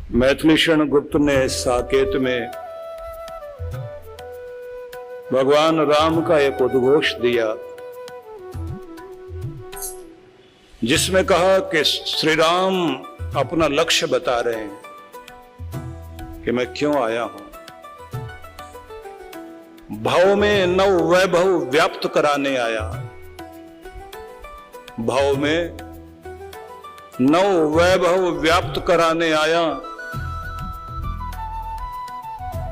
मैथिली शरण गुप्त ने साकेत में भगवान राम का एक उद्घोष दिया, जिसमें कहा कि श्री राम अपना लक्ष्य बता रहे हैं कि मैं क्यों आया हूं। भाव में नव वैभव व्याप्त कराने आया, भाव में नव वैभव व्याप्त कराने आया,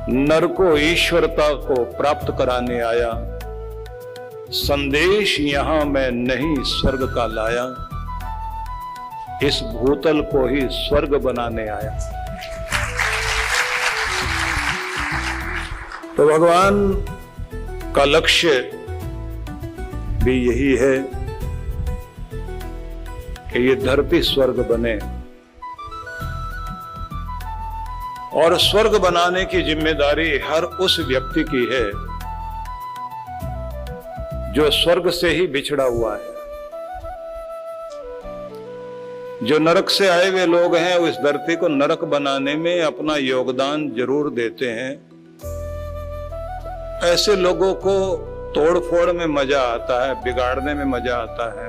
नर को ईश्वरता को प्राप्त कराने आया। संदेश यहां मैं नहीं स्वर्ग का लाया, इस भूतल को ही स्वर्ग बनाने आया। तो भगवान का लक्ष्य भी यही है कि ये धरती स्वर्ग बने, और स्वर्ग बनाने की जिम्मेदारी हर उस व्यक्ति की है जो स्वर्ग से ही बिछड़ा हुआ है। जो नरक से आए हुए लोग हैं वो इस धरती को नरक बनाने में अपना योगदान जरूर देते हैं। ऐसे लोगों को तोड़ फोड़ में मजा आता है, बिगाड़ने में मजा आता है।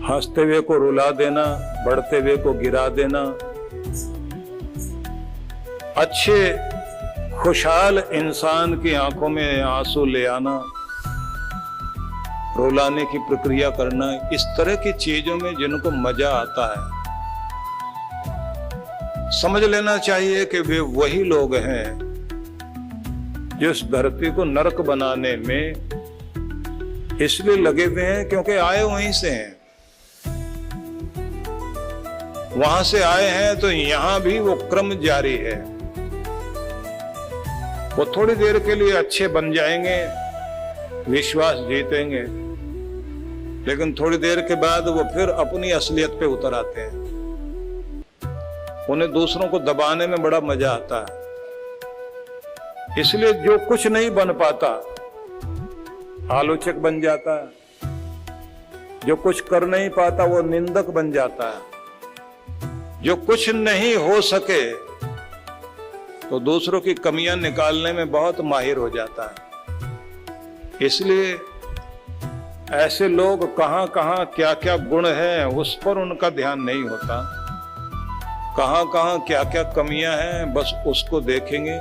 हंसते हुए को रुला देना, बढ़ते हुए को गिरा देना, अच्छे खुशहाल इंसान की आंखों में आंसू ले आना, रुलाने की प्रक्रिया करना, इस तरह की चीजों में जिनको मजा आता है, समझ लेना चाहिए कि वे वही लोग हैं जो इस धरती को नरक बनाने में इसलिए लगे हुए हैं क्योंकि आए वहीं से हैं। वहां से आए हैं तो यहां भी वो क्रम जारी है। वो थोड़ी देर के लिए अच्छे बन जाएंगे, विश्वास जीतेंगे, लेकिन थोड़ी देर के बाद वो फिर अपनी असलियत पे उतर आते हैं। उन्हें दूसरों को दबाने में बड़ा मजा आता है। इसलिए जो कुछ नहीं बन पाता आलोचक बन जाता है, जो कुछ कर नहीं पाता वो निंदक बन जाता है, जो कुछ नहीं हो सके तो दूसरों की कमियां निकालने में बहुत माहिर हो जाता है। इसलिए ऐसे लोग कहां कहां क्या क्या गुण है उस पर उनका ध्यान नहीं होता, कहां कहां क्या क्या कमियां हैं बस उसको देखेंगे।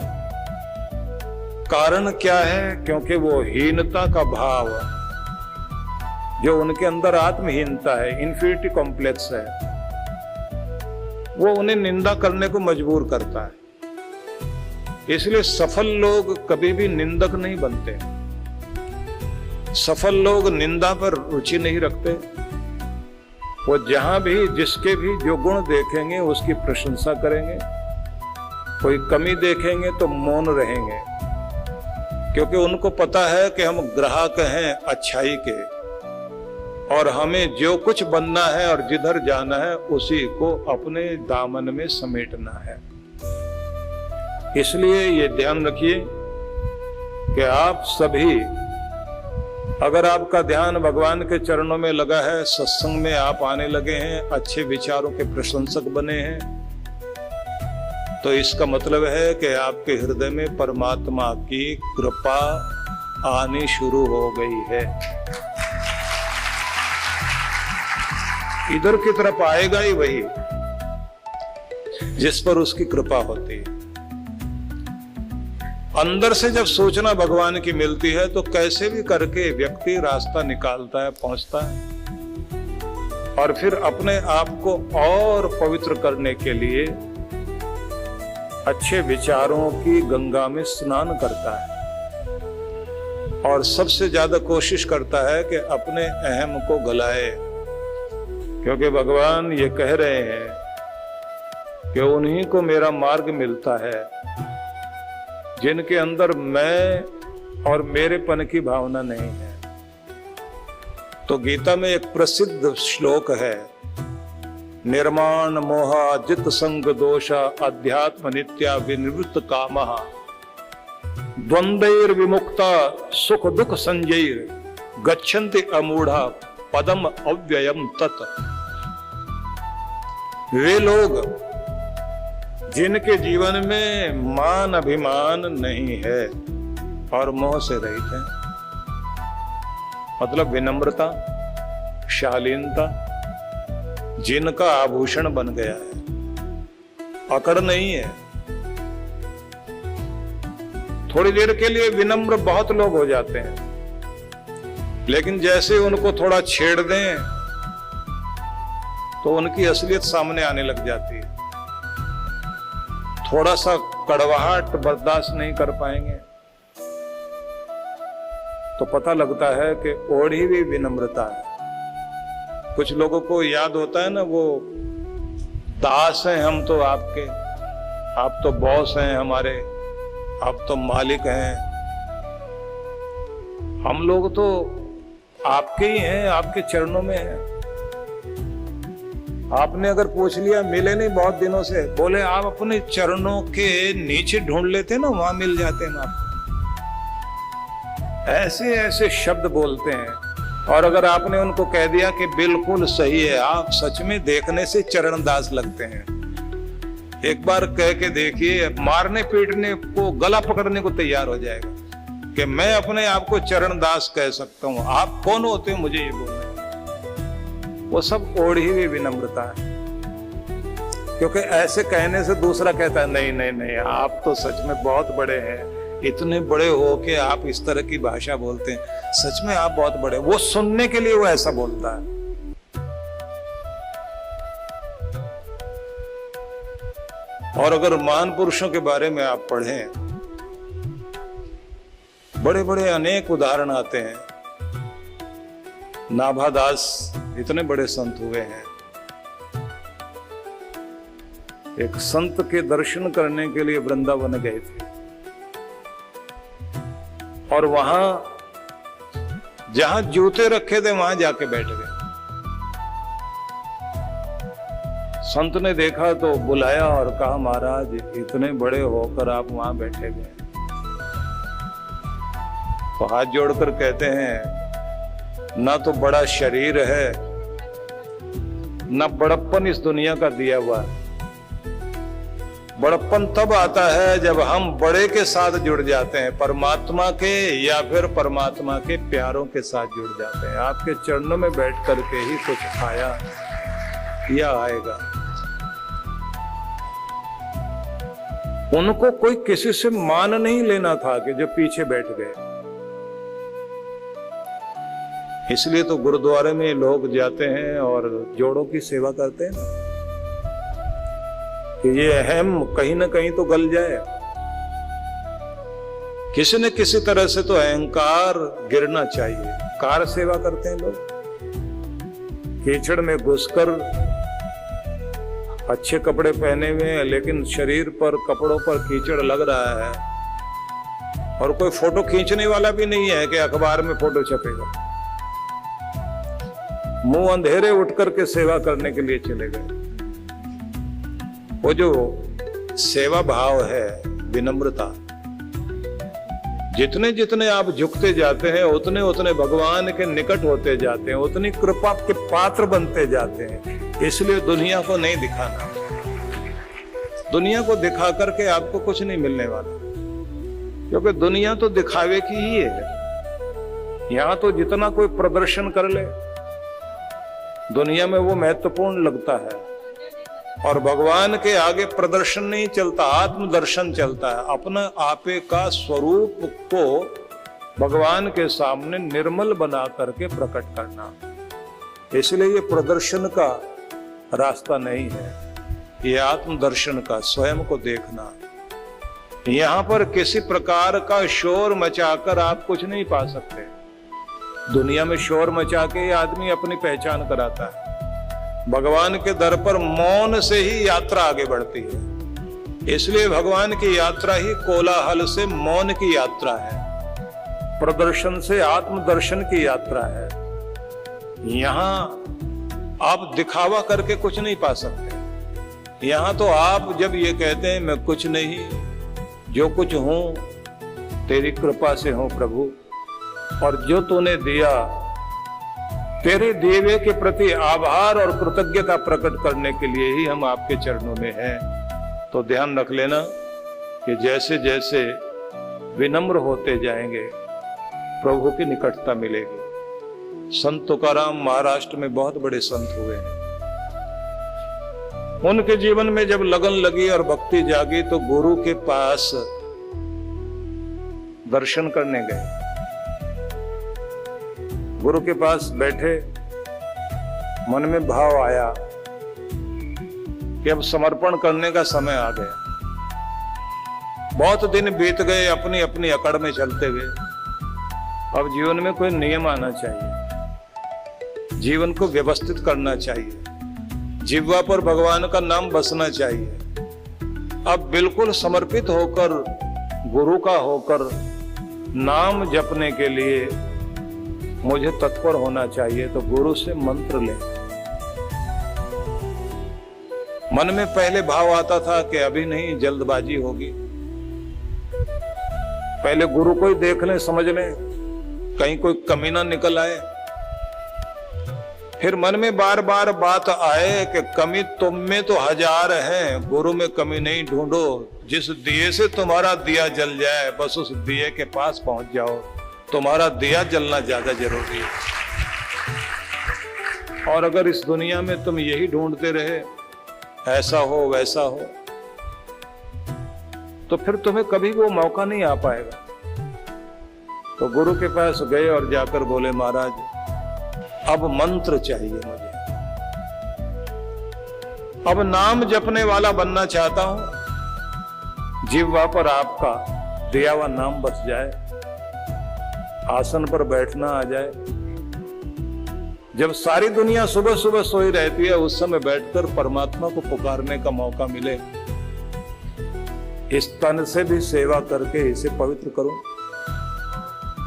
कारण क्या है? क्योंकि वो हीनता का भाव जो उनके अंदर आत्महीनता है, इंफीरियरिटी कॉम्प्लेक्स है, वो उन्हें निंदा करने को मजबूर करता है। इसलिए सफल लोग कभी भी निंदक नहीं बनते, सफल लोग निंदा पर रुचि नहीं रखते। वो जहां भी जिसके भी जो गुण देखेंगे उसकी प्रशंसा करेंगे, कोई कमी देखेंगे तो मौन रहेंगे, क्योंकि उनको पता है कि हम ग्राहक हैं अच्छाई के, और हमें जो कुछ बनना है और जिधर जाना है उसी को अपने दामन में समेटना है। इसलिए ये ध्यान रखिए कि आप सभी, अगर आपका ध्यान भगवान के चरणों में लगा है, सत्संग में आप आने लगे हैं, अच्छे विचारों के प्रशंसक बने हैं, तो इसका मतलब है कि आपके हृदय में परमात्मा की कृपा आनी शुरू हो गई है। इधर की तरफ आएगा ही वही जिस पर उसकी कृपा होती है। अंदर से जब सूचना भगवान की मिलती है तो कैसे भी करके व्यक्ति रास्ता निकालता है, पहुंचता है, और फिर अपने आप को और पवित्र करने के लिए अच्छे विचारों की गंगा में स्नान करता है, और सबसे ज्यादा कोशिश करता है कि अपने अहम को गलाए, क्योंकि भगवान ये कह रहे हैं कि उन्हीं को मेरा मार्ग मिलता है जिनके अंदर मैं और मेरेपन की भावना नहीं है। तो गीता में एक प्रसिद्ध श्लोक है, निर्माण मोहा जित संग दोषा अध्यात्म नित्या विनिवृत्त कामः द्वंद्वैर विमुक्ता सुख दुख संजैर गच्छन्ति अमूढ़ा पदम अव्ययम तत्। वे लोग जिनके जीवन में मान अभिमान नहीं है और मोह से रहित है, मतलब विनम्रता, शालीनता जिनका आभूषण बन गया है, अकड़ नहीं है। थोड़ी देर के लिए विनम्र बहुत लोग हो जाते हैं, लेकिन जैसे उनको थोड़ा छेड़ दें तो उनकी असलियत सामने आने लग जाती है। थोड़ा सा कड़वाहट बर्दाश्त नहीं कर पाएंगे तो पता लगता है कि ओढ़ी हुई विनम्रता है। कुछ लोगों को याद होता है ना, वो दास हैं हम तो आपके, आप तो बॉस हैं हमारे, आप तो मालिक हैं, हम लोग तो आपके ही हैं, आपके चरणों में हैं। आपने अगर पूछ लिया, मिले नहीं बहुत दिनों से, बोले आप अपने चरणों के नीचे ढूंढ लेते ना, वहां मिल जाते हैं आपको। ऐसे ऐसे शब्द बोलते हैं। और अगर आपने उनको कह दिया कि बिल्कुल सही है, आप सच में देखने से चरणदास लगते हैं, एक बार कह के देखिए, मारने पीटने को, गला पकड़ने को तैयार हो जाएगा कि मैं अपने आप को चरणदास कह सकता हूं। आप कौन होते हो मुझे ये बोलना? वो सब ओढ़ी हुई विनम्रता है, क्योंकि ऐसे कहने से दूसरा कहता है नहीं नहीं नहीं, आप तो सच में बहुत बड़े हैं, इतने बड़े हो के आप इस तरह की भाषा बोलते हैं, सच में आप बहुत बड़े। वो सुनने के लिए वो ऐसा बोलता है। और अगर महान पुरुषों के बारे में आप पढ़ें, बड़े बड़े अनेक उदाहरण आते हैं। नाभादास इतने बड़े संत हुए हैं। एक संत के दर्शन करने के लिए वृंदावन गए थे और वहां जहां जूते रखे थे वहां जाके बैठ गए। संत ने देखा तो बुलाया और कहा, महाराज इतने बड़े होकर आप वहां बैठे गए। तो हाथ जोड़कर कहते हैं, ना तो बड़ा शरीर है, ना बड़प्पन इस दुनिया का दिया हुआ है। बड़प्पन तब आता है जब हम बड़े के साथ जुड़ जाते हैं, परमात्मा के या फिर परमात्मा के प्यारों के साथ जुड़ जाते हैं। आपके चरणों में बैठ करके ही कुछ आया या आएगा। उनको कोई किसी से मान नहीं लेना था कि जो पीछे बैठ गए। इसलिए तो गुरुद्वारे में लोग जाते हैं और जोड़ों की सेवा करते हैं ना, कि ये अहम कहीं ना कहीं तो गल जाए। किसी न किसी तरह से तो अहंकार गिरना चाहिए। कार सेवा करते हैं लोग, कीचड़ में घुसकर अच्छे कपड़े पहने हुए हैं, लेकिन शरीर पर, कपड़ों पर कीचड़ लग रहा है। और कोई फोटो खींचने वाला भी नहीं है कि अखबार में फोटो छपेगा। मुंह अंधेरे उठ करके सेवा करने के लिए चले गए। वो जो सेवा भाव है, विनम्रता, जितने जितने आप झुकते जाते हैं उतने उतने भगवान के निकट होते जाते हैं, उतनी कृपा के पात्र बनते जाते हैं। इसलिए दुनिया को नहीं दिखाना। दुनिया को दिखा करके आपको कुछ नहीं मिलने वाला, क्योंकि दुनिया तो दिखावे की ही है। यहां तो जितना कोई प्रदर्शन कर ले, दुनिया में वो महत्वपूर्ण लगता है। और भगवान के आगे प्रदर्शन नहीं चलता, आत्मदर्शन चलता है। अपना आपे का स्वरूप को भगवान के सामने निर्मल बना करके प्रकट करना। इसलिए ये प्रदर्शन का रास्ता नहीं है, ये आत्मदर्शन का, स्वयं को देखना। यहां पर किसी प्रकार का शोर मचाकर आप कुछ नहीं पा सकते। दुनिया में शोर मचा के आदमी अपनी पहचान कराता है। भगवान के दर पर मौन से ही यात्रा आगे बढ़ती है। इसलिए भगवान की यात्रा ही कोलाहल से मौन की यात्रा है, प्रदर्शन से आत्मदर्शन की यात्रा है। यहां आप दिखावा करके कुछ नहीं पा सकते। यहां तो आप जब ये कहते हैं मैं कुछ नहीं, जो कुछ हूं तेरी कृपा से हूं प्रभु, और जो तूने दिया तेरे देवे के प्रति आभार और कृतज्ञता प्रकट करने के लिए ही हम आपके चरणों में हैं। तो ध्यान रख लेना कि जैसे जैसे विनम्र होते जाएंगे प्रभु की निकटता मिलेगी। संत तुकाराम महाराष्ट्र में बहुत बड़े संत हुए हैं। उनके जीवन में जब लगन लगी और भक्ति जागी तो गुरु के पास दर्शन करने गए। गुरु के पास बैठे, मन में भाव आया कि अब समर्पण करने का समय आ गया। बहुत दिन बीत गए अपनी अपनी अकड़ में चलते हुए। अब जीवन में कोई नियम आना चाहिए, जीवन को व्यवस्थित करना चाहिए, जिह्वा पर भगवान का नाम बसना चाहिए। अब बिल्कुल समर्पित होकर, गुरु का होकर नाम जपने के लिए मुझे तत्पर होना चाहिए। तो गुरु से मंत्र ले। मन में पहले भाव आता था कि अभी नहीं, जल्दबाजी होगी, पहले गुरु को ही देख लें, समझ लें, कहीं कोई कमी ना निकल आए। फिर मन में बार बार बात आए कि कमी तुम में तो हजार है, गुरु में कमी नहीं ढूंढो। जिस दिए से तुम्हारा दिया जल जाए, बस उस दिए के पास पहुंच जाओ। तुम्हारा दिया जलना ज्यादा जरूरी है। और अगर इस दुनिया में तुम यही ढूंढते रहे, ऐसा हो वैसा हो, तो फिर तुम्हें कभी वो मौका नहीं आ पाएगा। तो गुरु के पास गए और जाकर बोले, महाराज अब मंत्र चाहिए मुझे, अब नाम जपने वाला बनना चाहता हूं। जिह्वा पर आपका दिया हुआ नाम बस जाए, आसन पर बैठना आ जाए। जब सारी दुनिया सुबह सुबह सोई रहती है, उस समय बैठकर परमात्मा को पुकारने का मौका मिले। इस तन से भी सेवा करके इसे पवित्र करूं,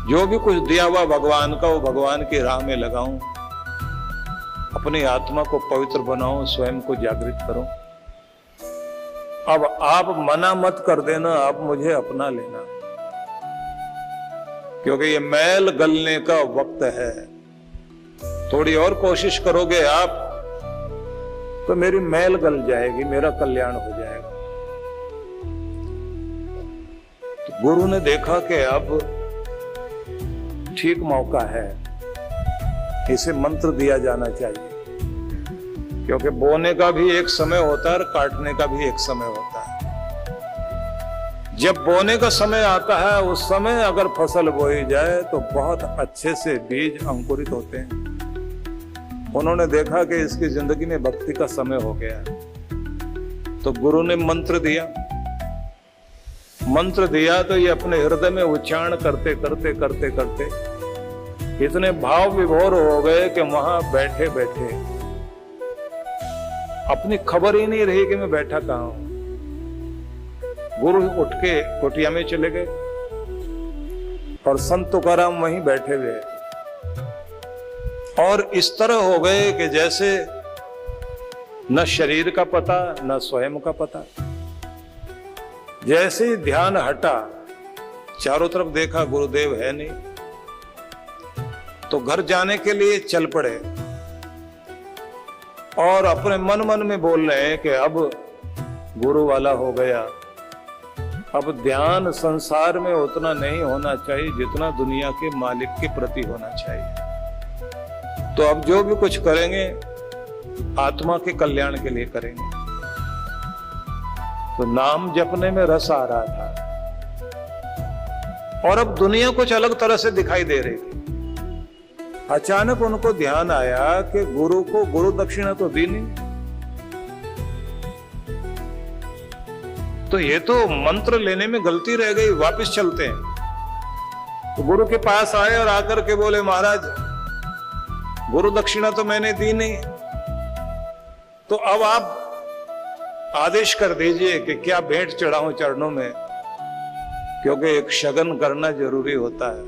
जो भी कुछ दिया हुआ भगवान का वो भगवान की राह में लगाऊं, अपनी आत्मा को पवित्र बनाऊं, स्वयं को जागृत करूं। अब आप मना मत कर देना, आप मुझे अपना लेना, क्योंकि ये मैल गलने का वक्त है। थोड़ी और कोशिश करोगे आप तो मेरी मैल गल जाएगी, मेरा कल्याण हो जाएगा। तो गुरु ने देखा कि अब ठीक मौका है, इसे मंत्र दिया जाना चाहिए, क्योंकि बोने का भी एक समय होता है और काटने का भी एक समय होता है। जब बोने का समय आता है, उस समय अगर फसल बोई जाए तो बहुत अच्छे से बीज अंकुरित होते हैं। उन्होंने देखा कि इसकी जिंदगी में भक्ति का समय हो गया है, तो गुरु ने मंत्र दिया। मंत्र दिया तो ये अपने हृदय में उच्चारण करते करते करते करते इतने भाव विभोर हो गए कि वहां बैठे बैठे अपनी खबर ही नहीं रही कि मैं बैठा कहां हूं। गुरु उठ के कुटिया में चले गए और संत तुकाराम वहीं बैठे हुए, और इस तरह हो गए कि जैसे न शरीर का पता न स्वयं का पता। जैसे ही ध्यान हटा, चारों तरफ देखा गुरुदेव है नहीं, तो घर जाने के लिए चल पड़े और अपने मन मन में बोल रहे हैं कि अब गुरु वाला हो गया। अब ध्यान संसार में उतना नहीं होना चाहिए जितना दुनिया के मालिक के प्रति होना चाहिए। तो अब जो भी कुछ करेंगे आत्मा के कल्याण के लिए करेंगे। तो नाम जपने में रस आ रहा था और अब दुनिया कुछ अलग तरह से दिखाई दे रही थी। अचानक उनको ध्यान आया कि गुरु को गुरु दक्षिणा तो दी नहीं, तो ये तो मंत्र लेने में गलती रह गई, वापस चलते हैं। तो गुरु के पास आए और आकर के बोले, महाराज गुरु दक्षिणा तो मैंने दी नहीं, तो अब आप आदेश कर दीजिए कि क्या भेंट चढ़ाऊं चरणों में, क्योंकि एक शगन करना जरूरी होता है।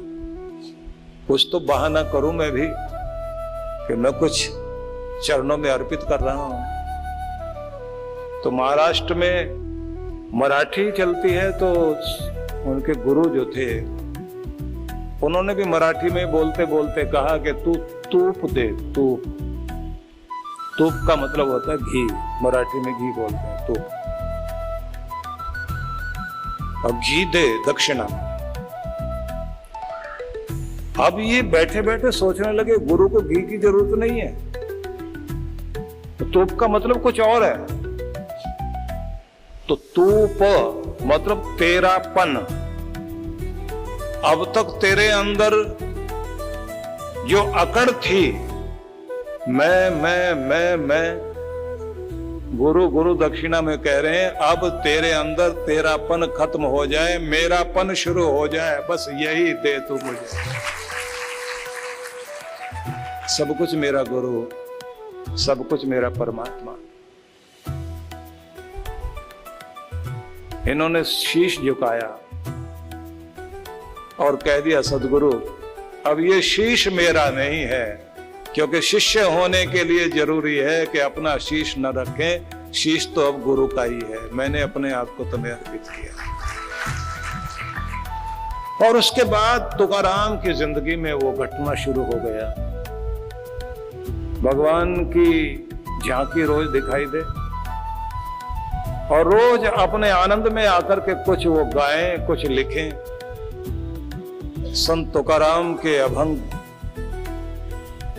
कुछ तो बहाना करूं मैं भी कि मैं कुछ चरणों में अर्पित कर रहा हूं। तो महाराष्ट्र में मराठी चलती है, तो उनके गुरु जो थे उन्होंने भी मराठी में बोलते बोलते कहा कि तू तूप दे। तूप, तूप का मतलब होता है घी, मराठी में घी बोलते हैं तूप। और घी दे दक्षिणा। अब ये बैठे बैठे सोचने लगे गुरु को घी की जरूरत नहीं है, तो तूप का मतलब कुछ और है। तो तूप मतलब तेरापन। अब तक तेरे अंदर जो अकड़ थी, मैं गुरु गुरु दक्षिणा में कह रहे हैं, अब तेरे अंदर तेरापन खत्म हो जाए, मेरापन शुरू हो जाए, बस यही दे तू मुझे। सब कुछ मेरा गुरु, सब कुछ मेरा परमात्मा। इन्होंने शीश झुकाया और कह दिया सदगुरु अब ये शीश मेरा नहीं है, क्योंकि शिष्य होने के लिए जरूरी है कि अपना शीश न रखें, शीश तो अब गुरु का ही है, मैंने अपने आप को तुम्हें अर्पित किया। और उसके बाद तुकाराम की जिंदगी में वो घटना शुरू हो गया। भगवान की झांकी रोज दिखाई दे और रोज अपने आनंद में आकर के कुछ वो गाएं, कुछ लिखें। संत तुकाराम के अभंग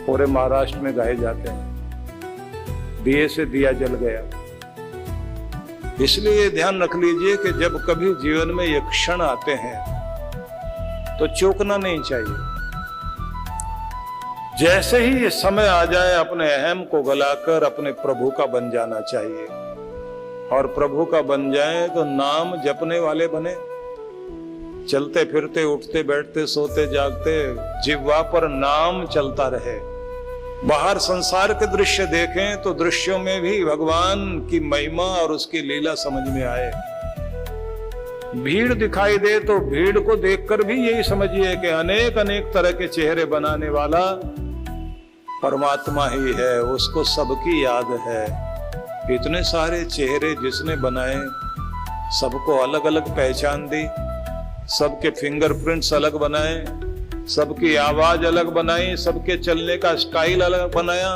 पूरे महाराष्ट्र में गाए जाते हैं। दिए से दिया जल गया। इसलिए ध्यान रख लीजिए कि जब कभी जीवन में ये क्षण आते हैं तो चूकना नहीं चाहिए। जैसे ही ये समय आ जाए अपने अहम को गलाकर अपने प्रभु का बन जाना चाहिए, और प्रभु का बन जाए तो नाम जपने वाले बने। चलते फिरते उठते बैठते सोते जागते जिह्वा पर नाम चलता रहे। बाहर संसार के दृश्य देखें तो दृश्यों में भी भगवान की महिमा और उसकी लीला समझ में आए। भीड़ दिखाई दे तो भीड़ को देखकर भी यही समझिए कि अनेक अनेक तरह के चेहरे बनाने वाला परमात्मा ही है, उसको सबकी याद है। इतने सारे चेहरे जिसने बनाए, सबको अलग अलग पहचान दी, सबके फिंगरप्रिंट्स अलग बनाए, सबकी आवाज अलग बनाई, सबके चलने का स्टाइल अलग बनाया।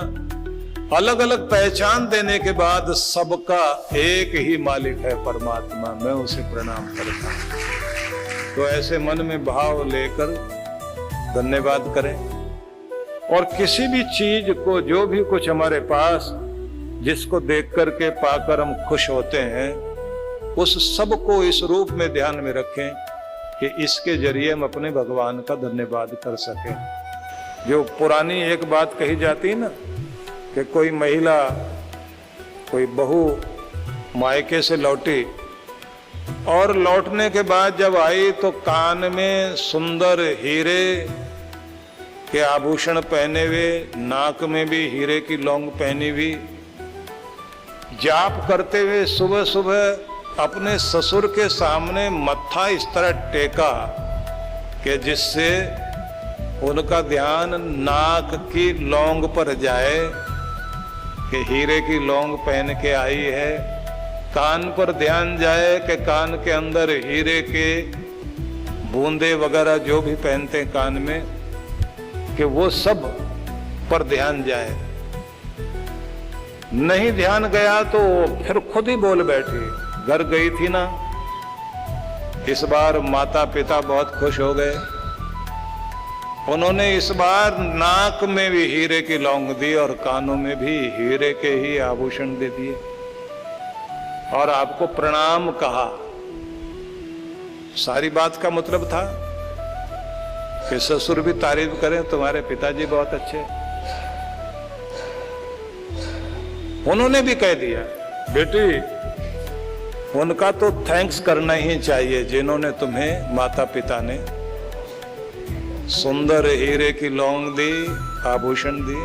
अलग अलग पहचान देने के बाद सबका एक ही मालिक है परमात्मा, मैं उसे प्रणाम करता हूं। तो ऐसे मन में भाव लेकर धन्यवाद करें। और किसी भी चीज को, जो भी कुछ हमारे पास जिसको देख करके पाकर हम खुश होते हैं, उस सब को इस रूप में ध्यान में रखें कि इसके जरिए हम अपने भगवान का धन्यवाद कर सकें। जो पुरानी एक बात कही जाती है ना कि कोई महिला, कोई बहू मायके से लौटी और लौटने के बाद जब आई तो कान में सुंदर हीरे के आभूषण पहने हुए, नाक में भी हीरे की लौंग पहनी हुई, जाप करते हुए सुबह सुबह अपने ससुर के सामने मत्था इस तरह टेका कि जिससे उनका ध्यान नाक की लौंग पर जाए कि हीरे की लौंग पहन के आई है। कान पर ध्यान जाए कि कान के अंदर हीरे के बूंदे वगैरह जो भी पहनते हैं कान में, कि वो सब पर ध्यान जाए। नहीं ध्यान गया तो फिर खुद ही बोल बैठी। घर गई थी ना, इस बार माता पिता बहुत खुश हो गए। उन्होंने इस बार नाक में भी हीरे की लौंग दी और कानों में भी हीरे के ही आभूषण दे दिए और आपको प्रणाम कहा। सारी बात का मतलब था कि ससुर भी तारीफ करें, तुम्हारे पिताजी बहुत अच्छे। उन्होंने भी कह दिया, बेटी उनका तो थैंक्स करना ही चाहिए जिन्होंने तुम्हें, माता पिता ने सुंदर हीरे की लौंग दी, आभूषण दिए,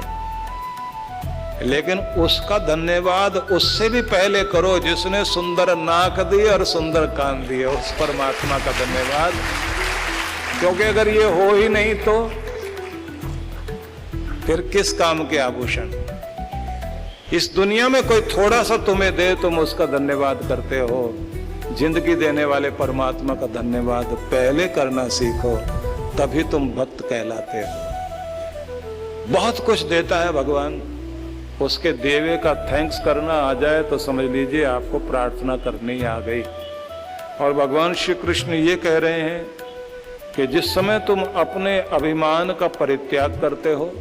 लेकिन उसका धन्यवाद उससे भी पहले करो जिसने सुंदर नाक दी और सुंदर कान दिए, उस परमात्मा का धन्यवाद। क्योंकि अगर ये हो ही नहीं तो फिर किस काम के आभूषण। इस दुनिया में कोई थोड़ा सा तुम्हें दे, तुम उसका धन्यवाद करते हो। जिंदगी देने वाले परमात्मा का धन्यवाद पहले करना सीखो, तभी तुम भक्त कहलाते हो। बहुत कुछ देता है भगवान, उसके देवे का थैंक्स करना आ जाए तो समझ लीजिए आपको प्रार्थना करनी आ गई। और भगवान श्री कृष्ण ये कह रहे हैं कि जिस समय तुम अपने अभिमान का परित्याग करते हो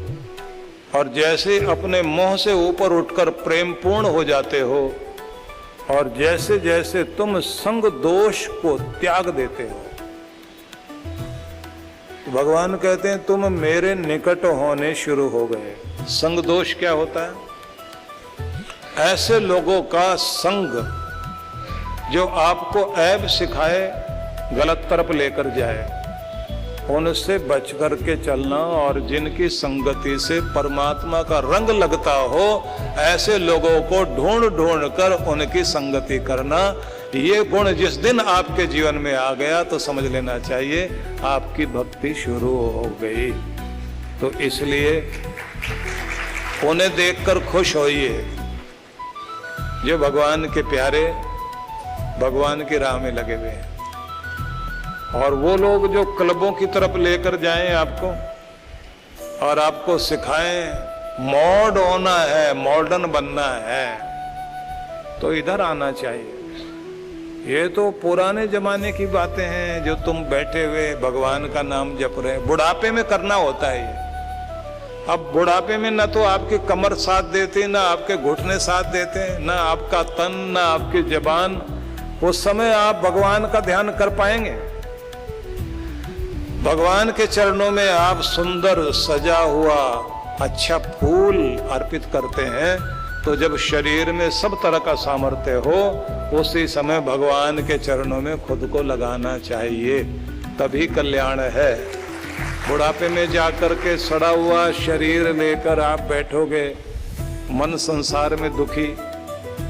और जैसे अपने मोह से ऊपर उठकर प्रेम पूर्ण हो जाते हो और जैसे जैसे तुम संग दोष को त्याग देते हो, तो भगवान कहते हैं तुम मेरे निकट होने शुरू हो गए। संग दोष क्या होता है? ऐसे लोगों का संग जो आपको ऐब सिखाए, गलत तरफ लेकर जाए, उनसे बच करके चलना और जिनकी संगति से परमात्मा का रंग लगता हो, ऐसे लोगों को ढूंढ ढूंढ कर उनकी संगति करना। ये गुण जिस दिन आपके जीवन में आ गया तो समझ लेना चाहिए आपकी भक्ति शुरू हो गई। तो इसलिए उन्हें देखकर खुश होइए जो भगवान के प्यारे भगवान की राह में लगे हुए हैं, और वो लोग जो क्लबों की तरफ लेकर जाएं आपको और आपको सिखाएं मॉड होना है, मॉडर्न बनना है, तो इधर आना चाहिए। ये तो पुराने जमाने की बातें हैं जो तुम बैठे हुए भगवान का नाम जप रहे। बुढ़ापे में करना होता है ये। अब बुढ़ापे में ना तो आपकी कमर साथ देती, ना आपके घुटने साथ देते, ना आपका तन, ना आपकी जबान। उस समय आप भगवान का ध्यान कर पाएंगे? भगवान के चरणों में आप सुंदर सजा हुआ अच्छा फूल अर्पित करते हैं, तो जब शरीर में सब तरह का सामर्थ्य हो, उसी समय भगवान के चरणों में खुद को लगाना चाहिए, तभी कल्याण है। बुढ़ापे में जाकर के सड़ा हुआ शरीर लेकर आप बैठोगे, मन संसार में दुखी,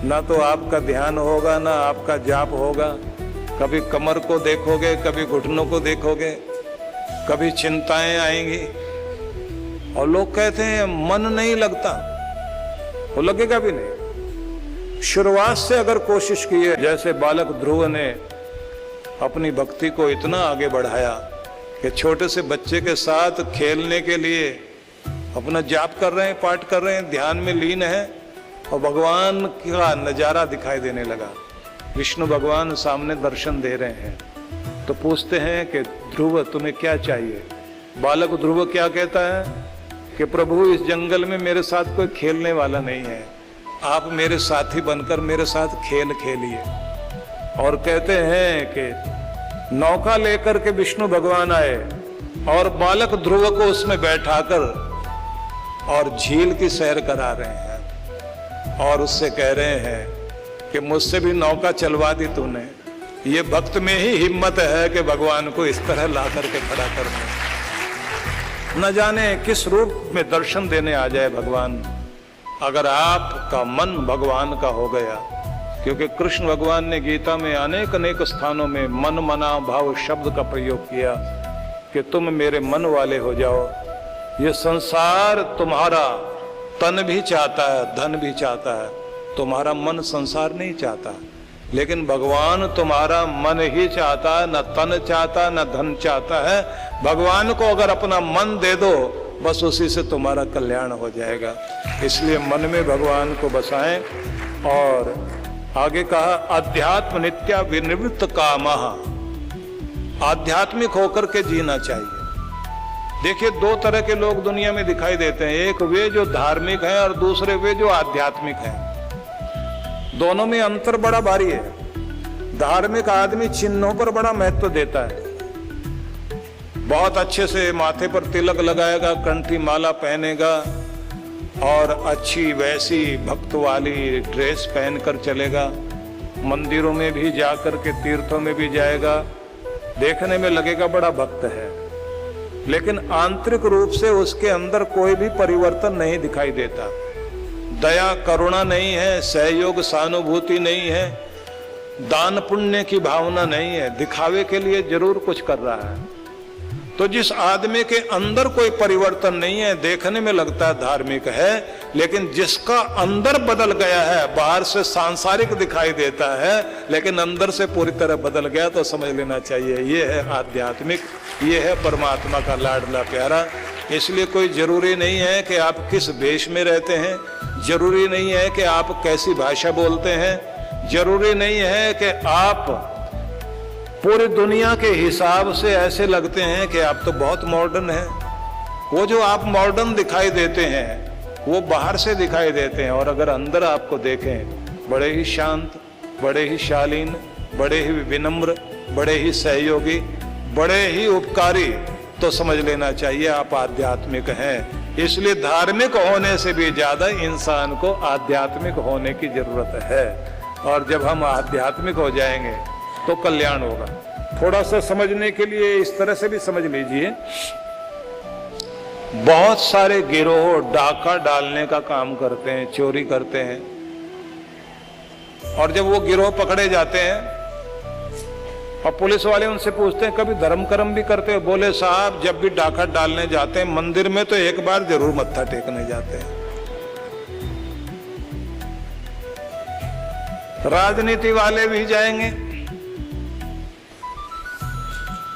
ना तो आपका ध्यान होगा ना आपका जाप होगा। कभी कमर को देखोगे, कभी घुटनों को देखोगे, कभी चिंताएं आएंगी, और लोग कहते हैं मन नहीं लगता। वो लगेगा भी नहीं। शुरुआत से अगर कोशिश की है, जैसे बालक ध्रुव ने अपनी भक्ति को इतना आगे बढ़ाया कि छोटे से बच्चे के साथ खेलने के लिए अपना जाप कर रहे हैं, पाठ कर रहे हैं, ध्यान में लीन है, और भगवान का नजारा दिखाई देने लगा। विष्णु भगवान सामने दर्शन दे रहे हैं, तो पूछते हैं कि ध्रुव तुम्हें क्या चाहिए? बालक ध्रुव क्या कहता है कि प्रभु इस जंगल में मेरे साथ कोई खेलने वाला नहीं है, आप मेरे साथी बनकर मेरे साथ खेल खेलिए। और कहते हैं कि नौका लेकर के विष्णु भगवान आए और बालक ध्रुव को उसमें बैठाकर और झील की सैर करा रहे हैं, और उससे कह रहे हैं कि मुझसे भी नौका चलवा दी तूने। ये भक्त में ही हिम्मत है कि भगवान को इस तरह ला करके खड़ा कर दे। न जाने किस रूप में दर्शन देने आ जाए भगवान, अगर आपका मन भगवान का हो गया। क्योंकि कृष्ण भगवान ने गीता में अनेक अनेक स्थानों में मन मना भाव शब्द का प्रयोग किया कि तुम मेरे मन वाले हो जाओ। ये संसार तुम्हारा तन भी चाहता है, धन भी चाहता है, तुम्हारा मन संसार नहीं चाहता। लेकिन भगवान तुम्हारा मन ही चाहता है, न तन चाहता न धन चाहता है। भगवान को अगर अपना मन दे दो, बस उसी से तुम्हारा कल्याण हो जाएगा। इसलिए मन में भगवान को बसाएं। और आगे कहा अध्यात्म नित्या विनिवृत्त कामः, आध्यात्मिक होकर के जीना चाहिए। देखिए दो तरह के लोग दुनिया में दिखाई देते हैं, एक वे जो धार्मिक हैं और दूसरे वे जो आध्यात्मिक हैं। दोनों में अंतर बड़ा भारी है। धार्मिक आदमी चिन्हों पर बड़ा महत्व देता है, बहुत अच्छे से माथे पर तिलक लगाएगा, कंठी माला पहनेगा और अच्छी वैसी भक्त वाली ड्रेस पहनकर चलेगा। मंदिरों में भी जाकर के, तीर्थों में भी जाएगा, देखने में लगेगा बड़ा भक्त है, लेकिन आंतरिक रूप से उसके अंदर कोई भी परिवर्तन नहीं दिखाई देता। दया करुणा नहीं है, सहयोग सहानुभूति नहीं है, दान पुण्य की भावना नहीं है, दिखावे के लिए जरूर कुछ कर रहा है। तो जिस आदमी के अंदर कोई परिवर्तन नहीं है, देखने में लगता है धार्मिक है, लेकिन जिसका अंदर बदल गया है, बाहर से सांसारिक दिखाई देता है लेकिन अंदर से पूरी तरह बदल गया, तो समझ लेना चाहिए ये है आध्यात्मिक, ये है परमात्मा का लाडला प्यारा। इसलिए कोई जरूरी नहीं है कि आप किस देश में रहते हैं, जरूरी नहीं है कि आप कैसी भाषा बोलते हैं, जरूरी नहीं है कि आप पूरी दुनिया के हिसाब से ऐसे लगते हैं कि आप तो बहुत मॉडर्न हैं। वो जो आप मॉडर्न दिखाई देते हैं वो बाहर से दिखाई देते हैं, और अगर अंदर आपको देखें बड़े ही शांत, बड़े ही शालीन, बड़े ही विनम्र, बड़े ही सहयोगी, बड़े ही उपकारी, तो समझ लेना चाहिए आप आध्यात्मिक हैं। इसलिए धार्मिक होने से भी ज्यादा इंसान को आध्यात्मिक होने की जरूरत है, और जब हम आध्यात्मिक हो जाएंगे तो कल्याण होगा। थोड़ा सा समझने के लिए इस तरह से भी समझ लीजिए, बहुत सारे गिरोह डाका डालने का काम करते हैं, चोरी करते हैं, और जब वो गिरोह पकड़े जाते हैं और पुलिस वाले उनसे पूछते हैं कभी धर्म कर्म भी करते हो? बोले साहब जब भी डाका डालने जाते हैं मंदिर में तो एक बार जरूर मत्था टेकने जाते हैं। राजनीति वाले भी जाएंगे,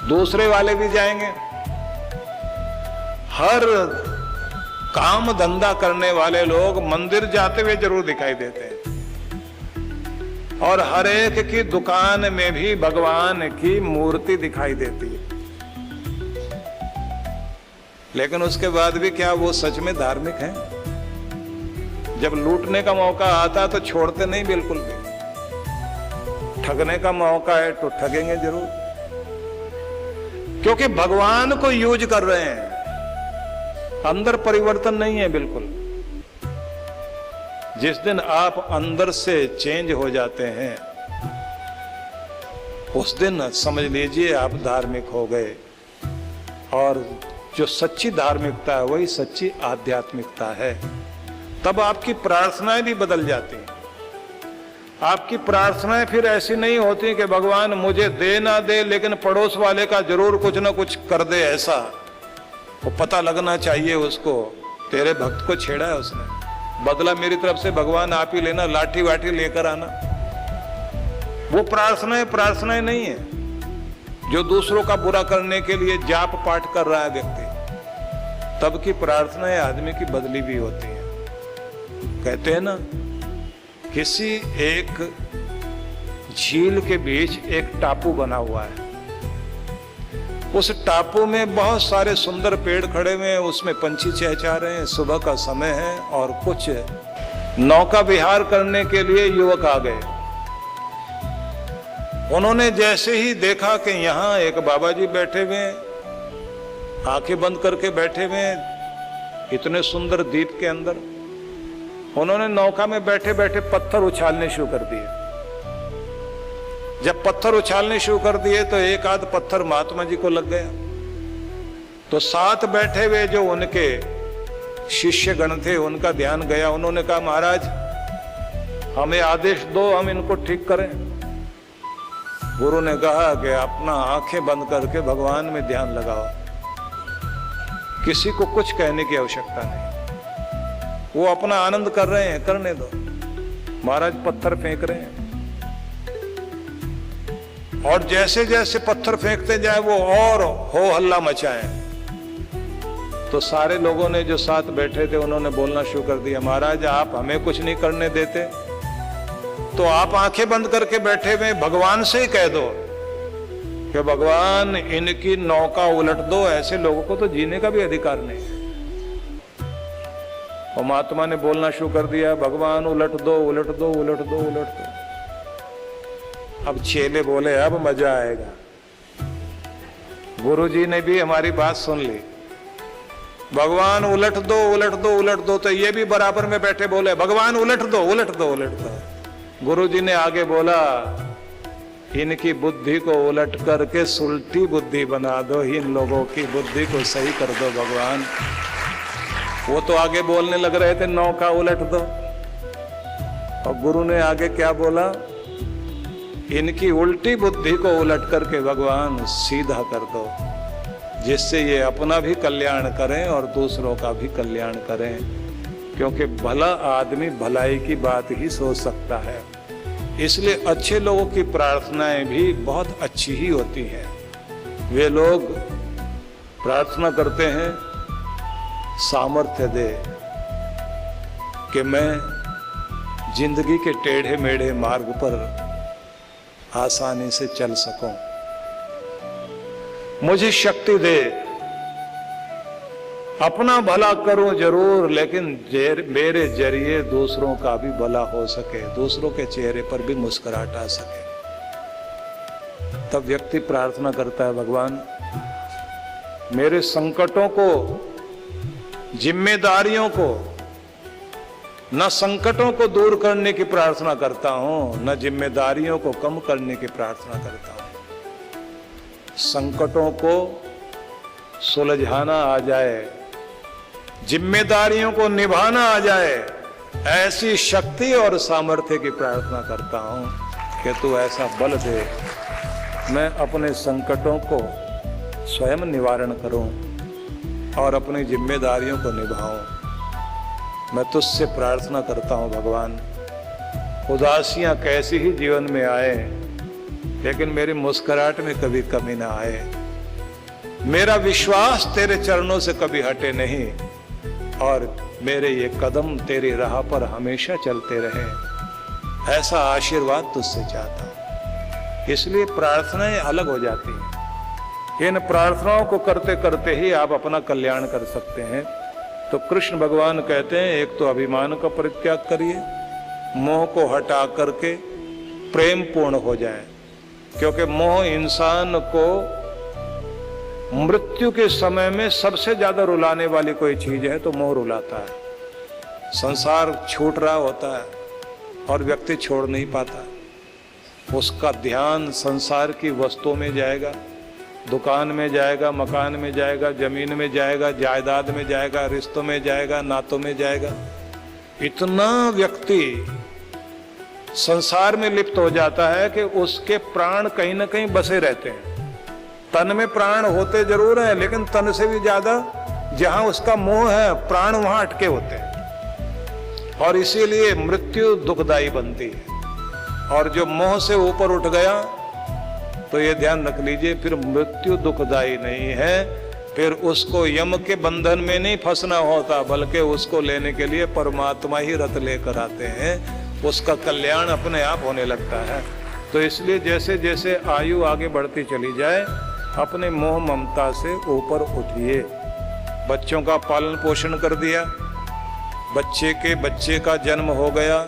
दूसरे वाले भी जाएंगे, हर काम धंधा करने वाले लोग मंदिर जाते हुए जरूर दिखाई देते हैं, और हर एक की दुकान में भी भगवान की मूर्ति दिखाई देती है। लेकिन उसके बाद भी क्या वो सच में धार्मिक हैं? जब लूटने का मौका आता तो छोड़ते नहीं बिल्कुल भी, ठगने का मौका है तो ठगेंगे जरूर, क्योंकि भगवान को यूज कर रहे हैं, अंदर परिवर्तन नहीं है बिल्कुल। जिस दिन आप अंदर से चेंज हो जाते हैं उस दिन समझ लीजिए आप धार्मिक हो गए, और जो सच्ची धार्मिकता है वही सच्ची आध्यात्मिकता है। तब आपकी प्रार्थनाएं भी बदल जाती हैं। आपकी प्रार्थनाएं फिर ऐसी नहीं होती कि भगवान मुझे दे ना दे लेकिन पड़ोस वाले का जरूर कुछ ना कुछ कर दे, ऐसा वो पता लगना चाहिए उसको तेरे भक्त को छेड़ा है उसने, बदला मेरी तरफ से भगवान आप ही लेना, लाठी वाठी लेकर आना। वो प्रार्थनाएं नहीं है। जो दूसरों का बुरा करने के लिए जाप पाठ कर रहा है व्यक्ति, तब की प्रार्थनाएं आदमी की बदली भी होती है। कहते हैं ना, किसी एक झील के बीच एक टापू बना हुआ है, उस टापू में बहुत सारे सुंदर पेड़ खड़े हुए हैं, उसमें पंछी चहचहा रहे हैं, सुबह का समय है, और कुछ नौका विहार करने के लिए युवक आ गए। उन्होंने जैसे ही देखा कि यहाँ एक बाबा जी बैठे हुए हैं, आंखें बंद करके बैठे हुए हैं इतने सुंदर द्वीप के अंदर, उन्होंने नौका में बैठे बैठे पत्थर उछालने शुरू कर दिए। जब पत्थर उछालने शुरू कर दिए तो एक आध पत्थर महात्मा जी को लग गया। तो साथ बैठे हुए जो उनके शिष्य गण थे उनका ध्यान गया। उन्होंने कहा महाराज हमें आदेश दो, हम इनको ठीक करें। गुरु ने कहा कि अपना आंखें बंद करके भगवान में ध्यान लगाओ, किसी को कुछ कहने की आवश्यकता नहीं, वो अपना आनंद कर रहे हैं, करने दो। महाराज पत्थर फेंक रहे हैं, और जैसे जैसे पत्थर फेंकते जाए वो और हो हल्ला मचाएं। तो सारे लोगों ने जो साथ बैठे थे उन्होंने बोलना शुरू कर दिया, महाराज आप हमें कुछ नहीं करने देते तो आप आंखें बंद करके बैठे हुए भगवान से ही कह दो कि भगवान इनकी नौका उलट दो, ऐसे लोगों को तो जीने का भी अधिकार नहीं है। और महात्मा ने बोलना शुरू कर दिया, भगवान उलट दो, उलट दो, उलट दो, उलट दो। अब चेले बोले अब मजा आएगा। गुरुजी ने भी हमारी बात सुन ली, भगवान उलट दो, उलट दो, उलट दो, तो ये भी बराबर में बैठे बोले भगवान उलट दो, उलट दो, उलट दो। गुरुजी ने आगे बोला, इनकी बुद्धि को उलट करके सुलटी बुद्धि बना दो, इन लोगों की बुद्धि को सही कर दो भगवान। वो तो आगे बोलने लग रहे थे नौका उलट दो, और गुरु ने आगे क्या बोला, इनकी उल्टी बुद्धि को उलट करके भगवान सीधा कर दो, जिससे ये अपना भी कल्याण करें और दूसरों का भी कल्याण करें, क्योंकि भला आदमी भलाई की बात ही सोच सकता है। इसलिए अच्छे लोगों की प्रार्थनाएं भी बहुत अच्छी ही होती हैं। वे लोग प्रार्थना करते हैं, सामर्थ्य दे कि मैं जिंदगी के टेढ़े मेढ़े मार्ग पर आसानी से चल सकूं, मुझे शक्ति दे, अपना भला करूं जरूर, लेकिन मेरे जरिए दूसरों का भी भला हो सके, दूसरों के चेहरे पर भी मुस्कुराहट आ सके। तब व्यक्ति प्रार्थना करता है, भगवान मेरे संकटों को, जिम्मेदारियों को, न संकटों को दूर करने की प्रार्थना करता हूं, न जिम्मेदारियों को कम करने की प्रार्थना करता हूं। संकटों को सुलझाना आ जाए, जिम्मेदारियों को निभाना आ जाए, ऐसी शक्ति और सामर्थ्य की प्रार्थना करता हूं कि तू ऐसा बल दे, मैं अपने संकटों को स्वयं निवारण करूं और अपनी जिम्मेदारियों को निभाऊं। मैं तुझसे प्रार्थना करता हूं भगवान, उदासियां कैसी ही जीवन में आए, लेकिन मेरी मुस्कुराहट में कभी कमी ना आए। मेरा विश्वास तेरे चरणों से कभी हटे नहीं और मेरे ये कदम तेरी राह पर हमेशा चलते रहे। ऐसा आशीर्वाद तुझसे चाहता हूं। इसलिए प्रार्थनाएं अलग हो जाती हैं। इन प्रार्थनाओं को करते करते ही आप अपना कल्याण कर सकते हैं। तो कृष्ण भगवान कहते हैं, एक तो अभिमान का परित्याग करिए, मोह को हटा करके प्रेम पूर्ण हो जाए, क्योंकि मोह इंसान को मृत्यु के समय में सबसे ज्यादा रुलाने वाली कोई चीज है तो मोह रुलाता है। संसार छूट रहा होता है और व्यक्ति छोड़ नहीं पाता, उसका ध्यान संसार की वस्तुओं में जाएगा, दुकान में जाएगा, मकान में जाएगा, जमीन में जाएगा, जायदाद में जाएगा, रिश्तों में जाएगा, नातों में जाएगा। इतना व्यक्ति संसार में लिप्त हो जाता है कि उसके प्राण कहीं ना कहीं बसे रहते हैं। तन में प्राण होते जरूर हैं, लेकिन तन से भी ज्यादा जहां उसका मोह है, प्राण वहां अटके होते हैं और इसीलिए मृत्यु दुखदाई बनती है। और जो मोह से ऊपर उठ गया तो ये ध्यान रख लीजिए, फिर मृत्यु दुखदाई नहीं है, फिर उसको यम के बंधन में नहीं फंसना होता, बल्कि उसको लेने के लिए परमात्मा ही रथ लेकर आते हैं, उसका कल्याण अपने आप होने लगता है। तो इसलिए जैसे जैसे आयु आगे बढ़ती चली जाए, अपने मोह ममता से ऊपर उठिए। बच्चों का पालन पोषण कर दिया, बच्चे का जन्म हो गया।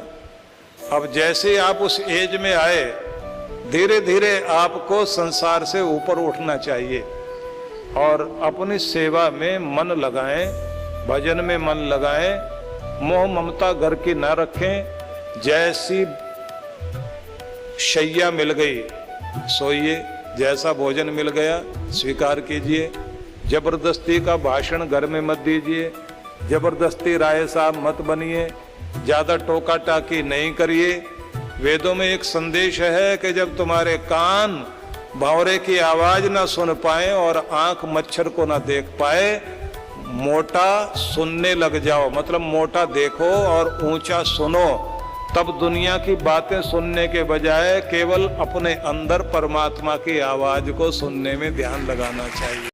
अब जैसे आप उस एज में आए, धीरे धीरे आपको संसार से ऊपर उठना चाहिए और अपनी सेवा में मन लगाएं, भजन में मन लगाएं, मोह ममता घर की ना रखें। जैसी शैया मिल गई सोइए, जैसा भोजन मिल गया स्वीकार कीजिए। जबरदस्ती का भाषण घर में मत दीजिए, जबरदस्ती राय साहब मत बनिए, ज्यादा टोका टाकी नहीं करिए। वेदों में एक संदेश है कि जब तुम्हारे कान भंवरे की आवाज ना सुन पाए और आंख मच्छर को ना देख पाए, मोटा सुनने लग जाओ, मतलब मोटा देखो और ऊंचा सुनो। तब दुनिया की बातें सुनने के बजाय केवल अपने अंदर परमात्मा की आवाज को सुनने में ध्यान लगाना चाहिए।